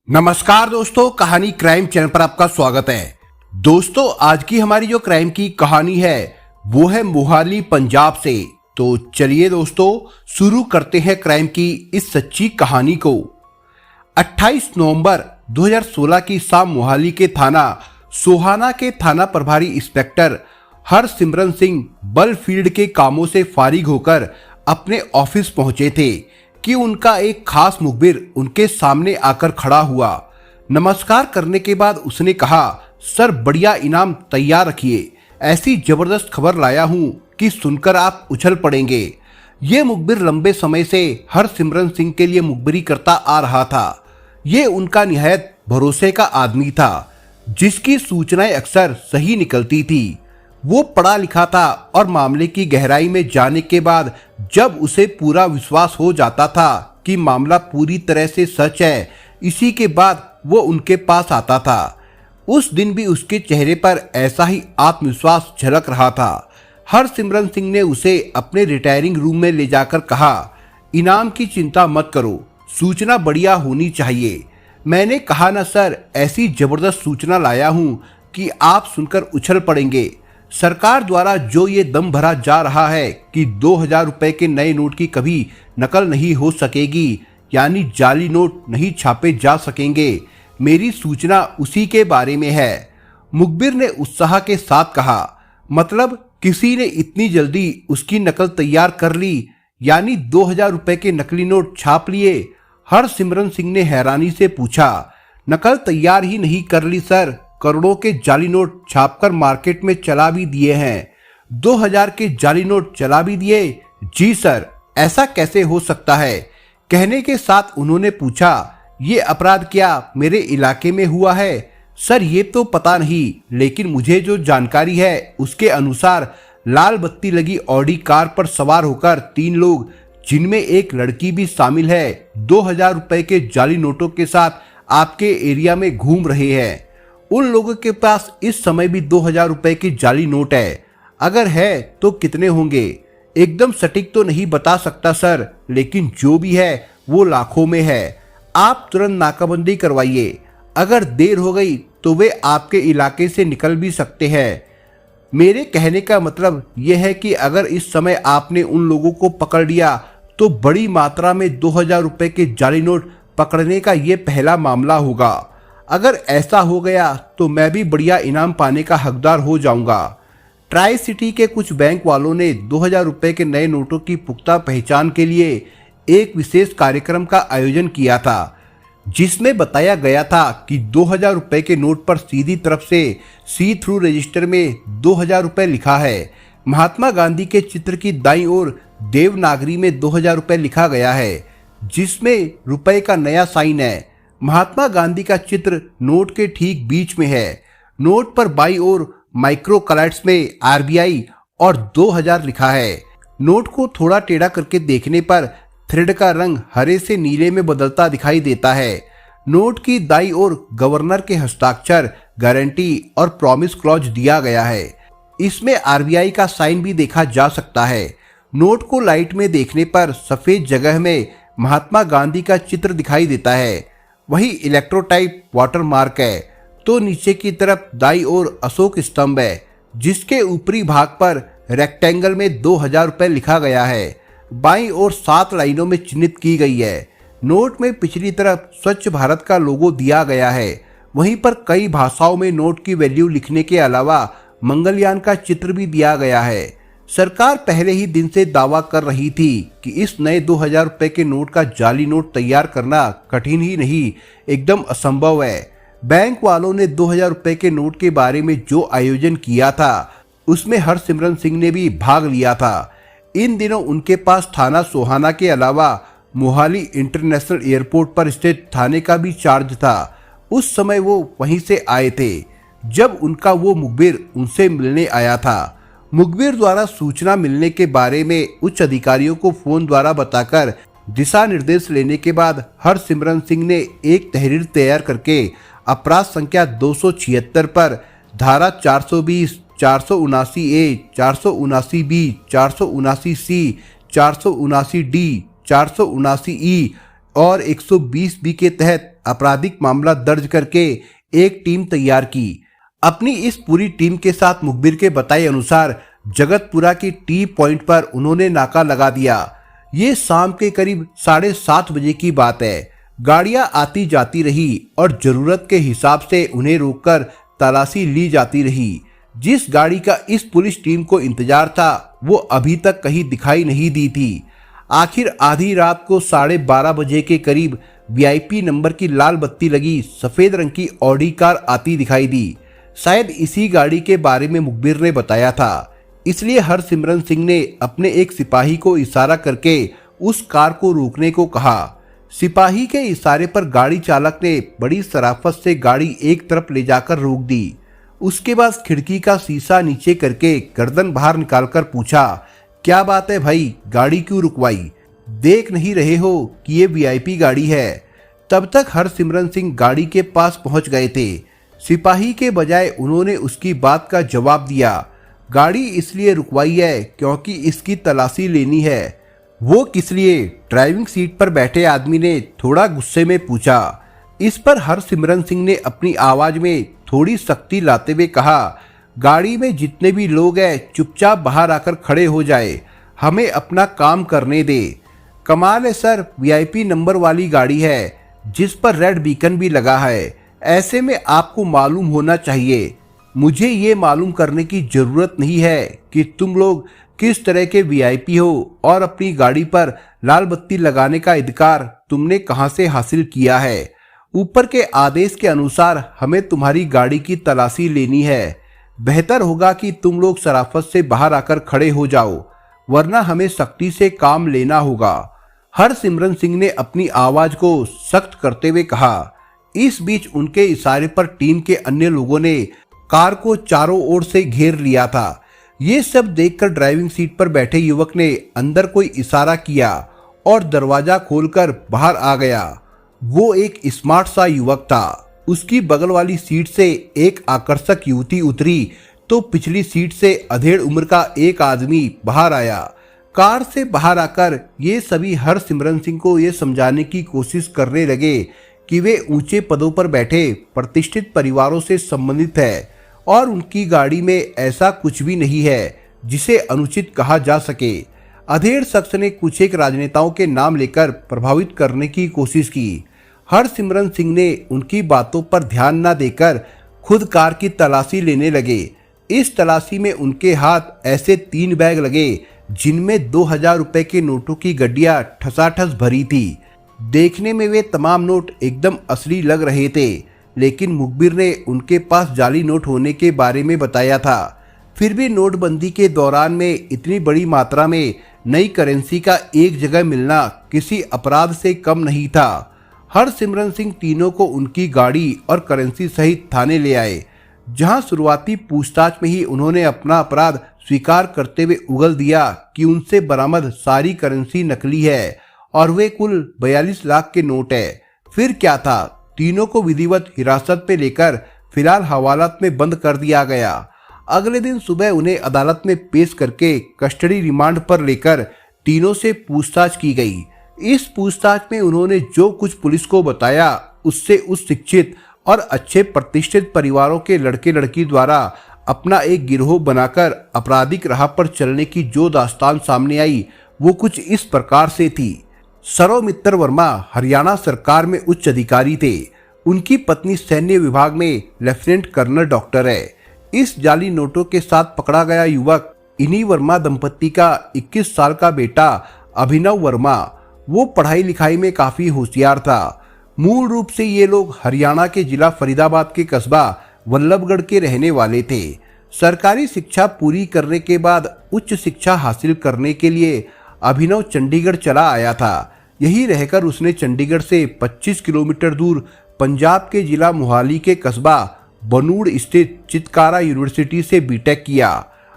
नमस्कार दोस्तों, कहानी क्राइम चैनल पर आपका स्वागत है। दोस्तों, आज की हमारी जो क्राइम की कहानी है वो है मोहाली पंजाब से। तो चलिए दोस्तों, शुरू करते हैं क्राइम की इस सच्ची कहानी को। 28 नवंबर 2016 की शाम मोहाली के थाना सोहाना के थाना प्रभारी इंस्पेक्टर हरसिमरन सिंह बल फील्ड के कामों से फारिग होकर अपने ऑफिस पहुंचे थे कि उनका एक खास मुखबिर उनके सामने आकर खड़ा हुआ। नमस्कार करने के बाद उसने कहा, सर बढ़िया इनाम तैयार रखिए, ऐसी जबरदस्त खबर लाया हूं कि सुनकर आप उछल पड़ेंगे। ये मुखबिर लंबे समय से हरसिमरन सिंह के लिए मुखबिरी करता आ रहा था। ये उनका निहायत भरोसे का आदमी था जिसकी सूचनाएं अक्सर सही निकलती थी। वो पढ़ा लिखा था और मामले की गहराई में जाने के बाद जब उसे पूरा विश्वास हो जाता था कि मामला पूरी तरह से सच है, इसी के बाद वो उनके पास आता था। उस दिन भी उसके चेहरे पर ऐसा ही आत्मविश्वास झलक रहा था। हरसिमरन सिंह ने उसे अपने रिटायरिंग रूम में ले जाकर कहा, इनाम की चिंता मत करो, सूचना बढ़िया होनी चाहिए। मैंने कहा ना सर, ऐसी जबरदस्त सूचना लाया हूँ कि आप सुनकर उछल पड़ेंगे। सरकार द्वारा जो ये दम भरा जा रहा है कि 2000 रुपए के नए नोट की कभी नकल नहीं हो सकेगी, यानी जाली नोट नहीं छापे जा सकेंगे, मेरी सूचना उसी के बारे में है। मुखबिर ने उत्साह के साथ कहा, मतलब किसी ने इतनी जल्दी उसकी नकल तैयार कर ली, यानी 2000 रुपए के नकली नोट छाप लिए? हरसिमरन सिंह ने हैरानी से पूछा। नकल तैयार ही नहीं कर ली सर, करोड़ों के जाली नोट छापकर मार्केट में चला भी दिए हैं। 2000 के जाली नोट चला भी दिए? जी सर, ऐसा कैसे हो सकता है? कहने के साथ उन्होंने पूछा, ये अपराध क्या मेरे इलाके में हुआ है? सर ये तो पता नहीं, लेकिन मुझे जो जानकारी है उसके अनुसार लाल बत्ती लगी ऑडी कार पर सवार होकर 3 लोग, जिनमें एक लड़की भी शामिल है, 2000 रुपए के जाली नोटों के साथ आपके एरिया में घूम रहे हैं। उन लोगों के पास इस समय भी 2000 रुपए की जाली नोट है। अगर है तो कितने होंगे? एकदम सटीक तो नहीं बता सकता सर, लेकिन जो भी है वो लाखों में है। आप तुरंत नाकाबंदी करवाइए, अगर देर हो गई तो वे आपके इलाके से निकल भी सकते हैं। मेरे कहने का मतलब यह है कि अगर इस समय आपने उन लोगों को पकड़ लिया तो बड़ी मात्रा में 2000 रुपए के जाली नोट पकड़ने का ये पहला मामला होगा। अगर ऐसा हो गया तो मैं भी बढ़िया इनाम पाने का हकदार हो जाऊंगा। ट्राई सिटी के कुछ बैंक वालों ने 2000 रुपए के नए नोटों की पुख्ता पहचान के लिए एक विशेष कार्यक्रम का आयोजन किया था, जिसमें बताया गया था कि 2000 रुपए के नोट पर सीधी तरफ से सी थ्रू रजिस्टर में 2000 रुपए लिखा है। महात्मा गांधी के चित्र की दाईं ओर देवनागरी में 2000 रुपए लिखा गया है, जिसमें रुपए का नया साइन है। महात्मा गांधी का चित्र नोट के ठीक बीच में है। नोट पर बाईं ओर माइक्रो कलर्स में आरबीआई और 2000 लिखा है। नोट को थोड़ा टेढ़ा करके देखने पर थ्रेड का रंग हरे से नीले में बदलता दिखाई देता है। नोट की दाईं ओर गवर्नर के हस्ताक्षर, गारंटी और प्रॉमिस क्लॉज दिया गया है। इसमें आरबीआई का साइन भी देखा जा सकता है। नोट को लाइट में देखने पर सफेद जगह में महात्मा गांधी का चित्र दिखाई देता है, वही इलेक्ट्रोटाइप वाटर मार्क है। तो नीचे की तरफ दाईं ओर अशोक स्तंभ है, जिसके ऊपरी भाग पर रेक्टेंगल में 2000 रुपए लिखा गया है। बाईं ओर 7 लाइनों में चिन्हित की गई है। नोट में पिछली तरफ स्वच्छ भारत का लोगो दिया गया है। वहीं पर कई भाषाओं में नोट की वैल्यू लिखने के अलावा मंगलयान का चित्र भी दिया गया है। सरकार पहले ही दिन से दावा कर रही थी कि इस नए 2000 रुपए के नोट का जाली नोट तैयार करना कठिन ही नहीं, एकदम असंभव है। बैंक वालों ने 2000 रुपए के नोट के बारे में जो आयोजन किया था उसमें हरसिमरन सिंह ने भी भाग लिया था। इन दिनों उनके पास थाना सोहाना के अलावा मोहाली इंटरनेशनल एयरपोर्ट पर स्थित थाने का भी चार्ज था। उस समय वो वहीं से आए थे जब उनका वो मुखबिर उनसे मिलने आया था। मुखबिर द्वारा सूचना मिलने के बारे में उच्च अधिकारियों को फोन द्वारा बताकर दिशा निर्देश लेने के बाद हरसिमरन सिंह ने एक तहरीर तैयार करके अपराध संख्या 276 पर धारा 420, 479A, 479B, 479C, 479D, 479E और 120 बी के तहत आपराधिक मामला दर्ज करके एक टीम तैयार की। अपनी इस पूरी टीम के साथ मुखबिर के बताए अनुसार जगतपुरा की टी पॉइंट पर उन्होंने नाका लगा दिया। ये शाम के करीब 7:30 बजे की बात है। गाड़ियां आती जाती रही और जरूरत के हिसाब से उन्हें रोककर तलाशी ली जाती रही। जिस गाड़ी का इस पुलिस टीम को इंतजार था वो अभी तक कहीं दिखाई नहीं दी थी। आखिर आधी रात को 12:30 बजे के करीब वीआईपी नंबर की लाल बत्ती लगी सफेद रंग की ऑडी कार आती दिखाई दी। शायद इसी गाड़ी के बारे में मुखबिर ने बताया था, इसलिए हरसिमरन सिंह ने अपने एक सिपाही को इशारा करके उस कार को रोकने को कहा। सिपाही के इशारे पर गाड़ी चालक ने बड़ी शराफत से गाड़ी एक तरफ ले जाकर रोक दी। उसके बाद खिड़की का शीशा नीचे करके गर्दन बाहर निकालकर पूछा, क्या बात है भाई, गाड़ी क्यों रुकवाई? देख नहीं रहे हो कि ये वीआईपी गाड़ी है? तब तक हरसिमरन सिंह गाड़ी के पास पहुंच गए थे। सिपाही के बजाय उन्होंने उसकी बात का जवाब दिया, गाड़ी इसलिए रुकवाई है क्योंकि इसकी तलाशी लेनी है। वो किस लिए? ड्राइविंग सीट पर बैठे आदमी ने थोड़ा गुस्से में पूछा। इस पर हरसिमरन सिंह ने अपनी आवाज में थोड़ी सख्ती लाते हुए कहा, गाड़ी में जितने भी लोग हैं चुपचाप बाहर आकर खड़े हो जाए, हमें अपना काम करने दे। कमाल है सर, वीआईपी नंबर वाली गाड़ी है जिस पर रेड बीकन भी लगा है। ऐसे में आपको मालूम होना चाहिए। मुझे ये मालूम करने की जरूरत नहीं है कि तुम लोग किस तरह के वीआईपी हो और अपनी गाड़ी पर लाल बत्ती लगाने का अधिकार तुमने कहां से हासिल किया है। ऊपर के आदेश के अनुसार हमें तुम्हारी गाड़ी की तलाशी लेनी है। बेहतर होगा कि तुम लोग शराफत से बाहर आकर खड़े हो जाओ, वरना हमें सख्ती से काम लेना होगा। हरसिमरन सिंह ने अपनी आवाज को सख्त करते हुए कहा। इस बीच उनके इशारे पर टीम के अन्य लोगों ने कार को चारों ओर से घेर लिया था। ये सब देखकर ड्राइविंग सीट पर बैठे युवक ने अंदर कोई इशारा किया और दरवाजा खोलकर बाहर आ गया। वो एक स्मार्ट सा युवक था। उसकी बगल वाली सीट से एक आकर्षक युवती उतरी तो पिछली सीट से अधेड़ उम्र का एक आदमी बाहर आया। कार से बाहर आकर ये सभी हरसिमरन सिंह को ये समझाने की कोशिश करने लगे कि वे ऊंचे पदों पर बैठे प्रतिष्ठित परिवारों से संबंधित है और उनकी गाड़ी में ऐसा कुछ भी नहीं है जिसे अनुचित कहा जा सके। अधेड़ शख्स ने कुछ एक राजनेताओं के नाम लेकर प्रभावित करने की कोशिश की। हरसिमरन सिंह ने उनकी बातों पर ध्यान न देकर खुद कार की तलाशी लेने लगे। इस तलाशी में उनके हाथ ऐसे 3 बैग लगे जिनमें 2000 रुपए के नोटों की गड्डियां ठसाठस भरी थी। देखने में वे तमाम नोट एकदम असली लग रहे थे, लेकिन मुखबिर ने उनके पास जाली नोट होने के बारे में बताया था। फिर भी नोटबंदी के दौरान में इतनी बड़ी मात्रा में नई करेंसी का एक जगह मिलना किसी अपराध से कम नहीं था। हरसिमरन सिंह तीनों को उनकी गाड़ी और करेंसी सहित थाने ले आए, जहां शुरुआती पूछताछ में ही उन्होंने अपना अपराध स्वीकार करते हुए उगल दिया कि उनसे बरामद सारी करेंसी नकली है और वे कुल 42 लाख के नोट है। फिर क्या था, तीनों को विधिवत हिरासत में लेकर फिलहाल हवालात में बंद कर दिया गया। अगले दिन सुबह उन्हें अदालत में पेश करके कस्टडी रिमांड पर लेकर तीनों से पूछताछ की गई। इस पूछताछ में उन्होंने जो कुछ पुलिस को बताया उससे उस शिक्षित और अच्छे प्रतिष्ठित परिवारों के लड़के लड़की द्वारा अपना एक गिरोह बनाकर आपराधिक राह पर चलने की जो दास्तान सामने आई वो कुछ इस प्रकार से थी। सौमित्र वर्मा हरियाणा सरकार में उच्च अधिकारी थे। उनकी पत्नी सैन्य विभाग में लेफ्टिनेंट कर्नल डॉक्टर है। इस जाली नोटों के साथ पकड़ा गया युवक इन्हीं वर्मा दंपत्ति का 21 साल का बेटा अभिनव वर्मा। वो पढ़ाई लिखाई में काफी होशियार था। मूल रूप से ये लोग हरियाणा के जिला फरीदाबाद के कस्बा वल्लभगढ़ के रहने वाले थे। सरकारी शिक्षा पूरी करने के बाद उच्च शिक्षा हासिल करने के लिए अभिनव चंडीगढ़ चला आया था। यही रहकर उसने चंडीगढ़ से 25 किलोमीटर दूर पंजाब के जिला मोहाली के कस्बा बनूड़ स्थित चितकारा यूनिवर्सिटी से बीटेक किया।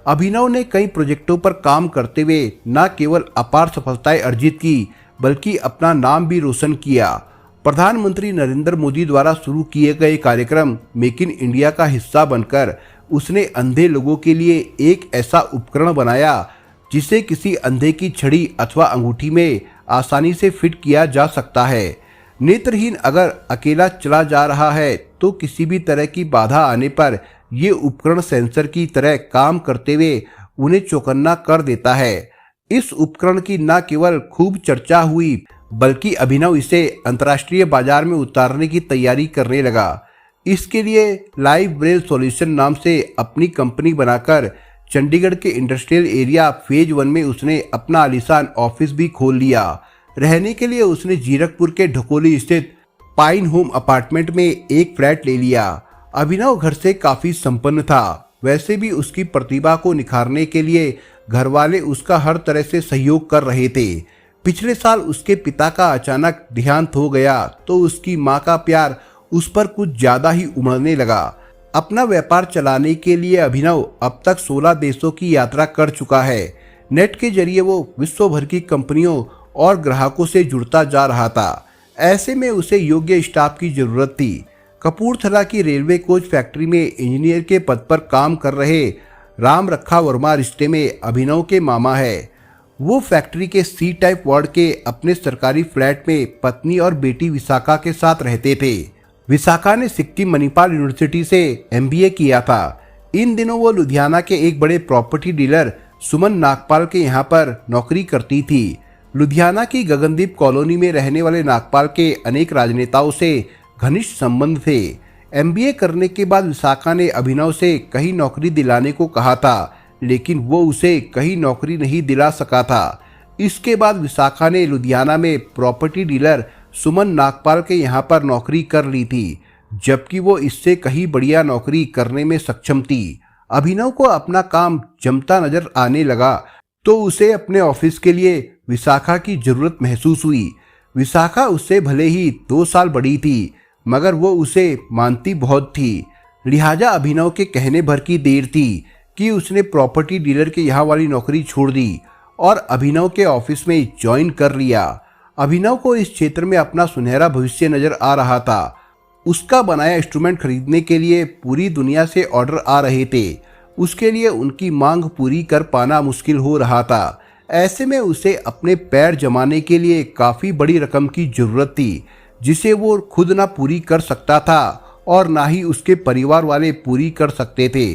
अभिनव ने कई प्रोजेक्टों पर काम करते हुए न केवल अपार सफलताएं अर्जित की बल्कि अपना नाम भी रोशन किया। प्रधानमंत्री नरेंद्र मोदी द्वारा शुरू किए गए कार्यक्रम मेक इन इंडिया का हिस्सा बनकर उसने अंधे लोगों के लिए एक ऐसा उपकरण बनाया जिसे किसी अंधे की छड़ी अथवा अंगूठी में आसानी से फिट किया जा सकता है। नेत्रहीन अगर अकेला चला जा रहा है तो किसी भी तरह की बाधा आने पर ये उपकरण सेंसर की तरह काम करते हुए उन्हें चौकन्ना कर देता है। इस उपकरण की न केवल खूब चर्चा हुई बल्कि अभिनव इसे अंतर्राष्ट्रीय बाजार में उतारने की तैयारी करने लगा। इसके लिए लाइव ब्रेल सॉल्यूशन नाम से अपनी कंपनी बनाकर चंडीगढ़ के इंडस्ट्रियल एरिया फेज 1 में उसने अपना आलीशान ऑफिस भी खोल लिया। रहने के लिए उसने जीरकपुर के ढकोली स्थित पाइन होम अपार्टमेंट में एक फ्लैट ले लिया। अभिनव घर से काफी संपन्न था। वैसे भी उसकी प्रतिभा को निखारने के लिए घर वाले उसका हर तरह से सहयोग कर रहे थे। पिछले साल उसके पिता का अचानक देहांत हो गया तो उसकी मां का प्यार उस पर कुछ ज्यादा ही उमड़ने लगा। अपना व्यापार चलाने के लिए अभिनव अब तक 16 देशों की यात्रा कर चुका है। नेट के जरिए वो विश्व भर की कंपनियों और ग्राहकों से जुड़ता जा रहा था। ऐसे में उसे योग्य स्टाफ की जरूरत थी। कपूरथला की रेलवे कोच फैक्ट्री में इंजीनियर के पद पर काम कर रहे राम रखा वर्मा रिश्ते में अभिनव के मामा है। वो फैक्ट्री के सी टाइप वार्ड के अपने सरकारी फ्लैट में पत्नी और बेटी विशाखा के साथ रहते थे। विशाखा ने सिक्किम मणिपाल यूनिवर्सिटी से MBA किया था। इन दिनों वो लुधियाना के एक बड़े प्रॉपर्टी डीलर सुमन नागपाल के यहाँ पर नौकरी करती थी। लुधियाना की गगनदीप कॉलोनी में रहने वाले नागपाल के अनेक राजनेताओं से घनिष्ठ संबंध थे। MBA करने के बाद विशाखा ने अभिनव से कहीं नौकरी दिलाने को कहा था, लेकिन वो उसे कहीं नौकरी नहीं दिला सका था। इसके बाद विशाखा ने लुधियाना में प्रॉपर्टी डीलर सुमन नागपाल के यहाँ पर नौकरी कर ली थी, जबकि वो इससे कहीं बढ़िया नौकरी करने में सक्षम थी। अभिनव को अपना काम जमता नजर आने लगा तो उसे अपने ऑफिस के लिए विशाखा की जरूरत महसूस हुई। विशाखा उससे भले ही 2 साल बड़ी थी, मगर वो उसे मानती बहुत थी। लिहाजा अभिनव के कहने भर की देर थी कि उसने प्रॉपर्टी डीलर के यहाँ वाली नौकरी छोड़ दी और अभिनव के ऑफिस में ज्वाइन कर लिया। अभिनव को इस क्षेत्र में अपना सुनहरा भविष्य नजर आ रहा था। उसका बनाया इंस्ट्रूमेंट खरीदने के लिए पूरी दुनिया से ऑर्डर आ रहे थे। उसके लिए उनकी मांग पूरी कर पाना मुश्किल हो रहा था। ऐसे में उसे अपने पैर जमाने के लिए काफी बड़ी रकम की जरूरत थी, जिसे वो खुद ना पूरी कर सकता था और ना ही उसके परिवार वाले पूरी कर सकते थे।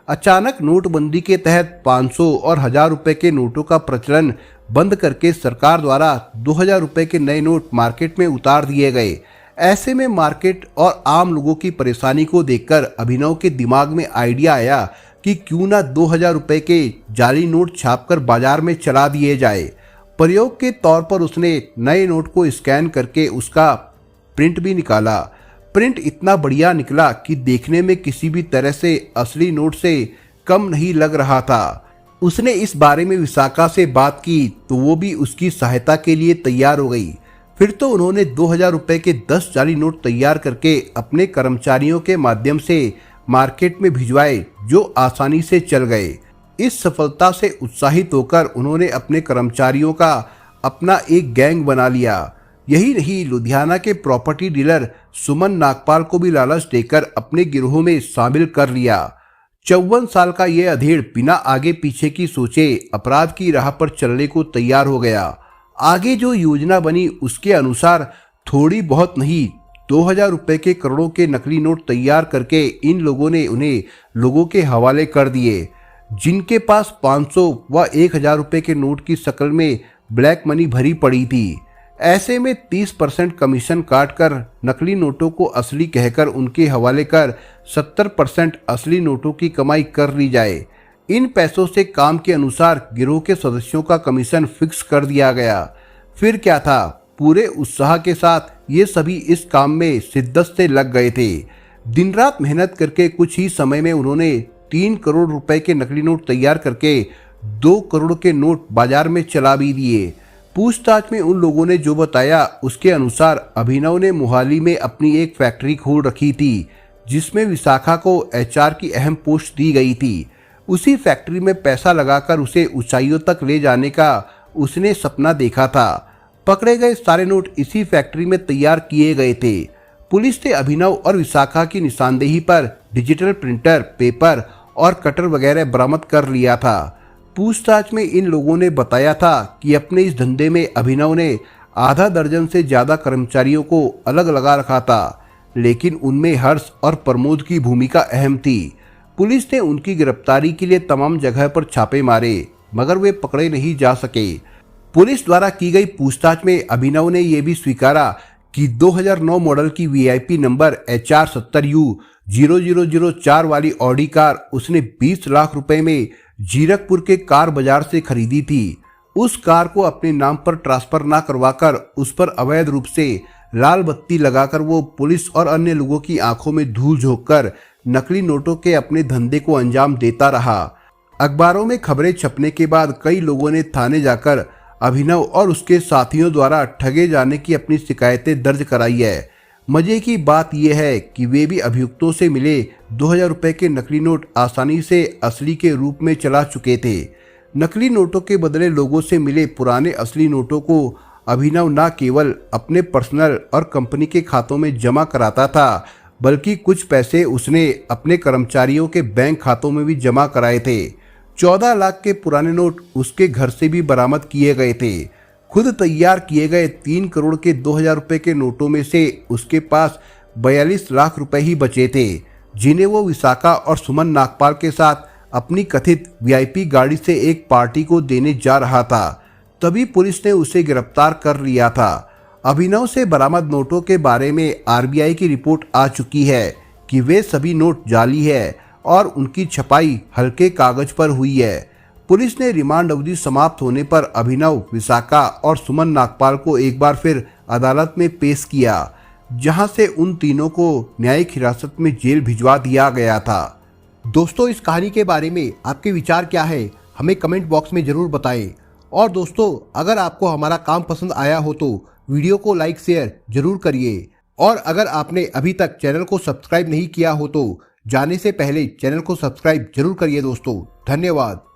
अचानक नोटबंदी के तहत 500 और 1000 रुपए के नोटों का प्रचलन बंद करके सरकार द्वारा 2000 रुपए के नए नोट मार्केट में उतार दिए गए। ऐसे में मार्केट और आम लोगों की परेशानी को देखकर अभिनव के दिमाग में आइडिया आया कि क्यों ना 2000 रुपए के जाली नोट छापकर बाजार में चला दिए जाए। प्रयोग के तौर पर उसने नए नोट को स्कैन करके उसका प्रिंट भी निकाला। प्रिंट इतना बढ़िया निकला कि देखने में किसी भी तरह से असली नोट से कम नहीं लग रहा था। उसने इस बारे में विशाखा से बात की तो वो भी उसकी सहायता के लिए तैयार हो गई। फिर तो उन्होंने 2000 रुपए के 10 जाली नोट तैयार करके अपने कर्मचारियों के माध्यम से मार्केट में भिजवाए, जो आसानी से चल गए। इस सफलता से उत्साहित होकर उन्होंने अपने कर्मचारियों का अपना एक गैंग बना लिया। यही नहीं, लुधियाना के प्रॉपर्टी डीलर सुमन नागपाल को भी लालच देकर अपने गिरोह में शामिल कर लिया। 54 साल का यह अधेड़ बिना आगे पीछे की सोचे अपराध की राह पर चलने को तैयार हो गया। आगे जो योजना बनी उसके अनुसार थोड़ी बहुत नहीं, 2000 रुपए के करोड़ों के नकली नोट तैयार करके इन लोगों ने उन्हें लोगों के हवाले कर दिए, जिनके पास 500 व 1000 रुपए के नोट की शक्ल में ब्लैक मनी भरी पड़ी थी। ऐसे में 30% कमीशन काटकर नकली नोटों को असली कहकर उनके हवाले कर 70% असली नोटों की कमाई कर ली जाए। इन पैसों से काम के अनुसार गिरोह के सदस्यों का कमीशन फिक्स कर दिया गया। फिर क्या था, पूरे उत्साह के साथ ये सभी इस काम में शिद्दत से लग गए थे। दिन रात मेहनत करके कुछ ही समय में उन्होंने 3 करोड़ रुपए के नकली नोट तैयार करके 2 करोड़ के नोट बाजार में चला भी दिए। पूछताछ में उन लोगों ने जो बताया उसके अनुसार अभिनव ने मोहाली में अपनी एक फैक्ट्री खोल रखी थी, जिसमें विशाखा को HR की अहम पोस्ट दी गई थी। उसी फैक्ट्री में पैसा लगाकर उसे ऊंचाइयों तक ले जाने का उसने सपना देखा था। पकड़े गए सारे नोट इसी फैक्ट्री में तैयार किए गए थे। पुलिस ने अभिनव और विशाखा की निशानदेही पर डिजिटल प्रिंटर, पेपर और कटर वगैरह बरामद कर लिया था। पूछताछ में इन लोगों ने बताया था कि अपने इस धंधे में अभिनव ने आधा दर्जन से ज्यादा कर्मचारियों को अलग लगा रखा था, लेकिन उनमें हर्ष और प्रमोद की भूमिका अहम थी। पुलिस ने उनकी गिरफ्तारी के लिए तमाम जगह पर छापे मारे, मगर वे पकड़े नहीं जा सके। पुलिस द्वारा की गई पूछताछ में अभिनव ने यह भी स्वीकारा कि 2009 मॉडल की वीआईपी नंबर HR70U0004 वाली ऑडी कार उसने 20 लाख रुपए में जीरकपुर के कार बाजार से खरीदी थी। उस कार को अपने नाम पर ट्रांसफर न करवाकर उस पर अवैध रूप से लाल बत्ती लगाकर वो पुलिस और अन्य लोगों की आंखों में धूल झोंककर नकली नोटों के अपने धंधे को अंजाम देता रहा। अखबारों में खबरें छपने के बाद कई लोगों ने थाने जाकर अभिनव और उसके साथियों द्वारा ठगे जाने की अपनी शिकायतें दर्ज कराई है। मजे की बात यह है कि वे भी अभियुक्तों से मिले 2000 रुपए के नकली नोट आसानी से असली के रूप में चला चुके थे। नकली नोटों के बदले लोगों से मिले पुराने असली नोटों को अभिनव न केवल अपने पर्सनल और कंपनी के खातों में जमा कराता था, बल्कि कुछ पैसे उसने अपने कर्मचारियों के बैंक खातों में भी जमा कराए थे। 14 लाख के पुराने नोट उसके घर से भी बरामद किए गए थे। खुद तैयार किए गए 3 करोड़ के 2000 रुपए के नोटों में से उसके पास 42 लाख रुपए ही बचे थे, जिन्हें वो विशाखा और सुमन नागपाल के साथ अपनी कथित वीआईपी गाड़ी से एक पार्टी को देने जा रहा था। तभी पुलिस ने उसे गिरफ्तार कर लिया था। अभिनव से बरामद नोटों के बारे में आरबीआई की रिपोर्ट आ चुकी है कि वे सभी नोट जाली है और उनकी छपाई हल्के कागज पर हुई है। पुलिस ने रिमांड अवधि समाप्त होने पर अभिनव, विशाखा और सुमन नागपाल को एक बार फिर अदालत में पेश किया, जहां से उन तीनों को न्यायिक हिरासत में जेल भिजवा दिया गया था। दोस्तों, इस कहानी के बारे में आपके विचार क्या है, हमें कमेंट बॉक्स में जरूर बताएं। और दोस्तों, अगर आपको हमारा काम पसंद आया हो तो वीडियो को लाइक शेयर जरूर करिए। और अगर आपने अभी तक चैनल को सब्सक्राइब नहीं किया हो तो जाने से पहले चैनल को सब्सक्राइब जरूर करिए। दोस्तों, धन्यवाद।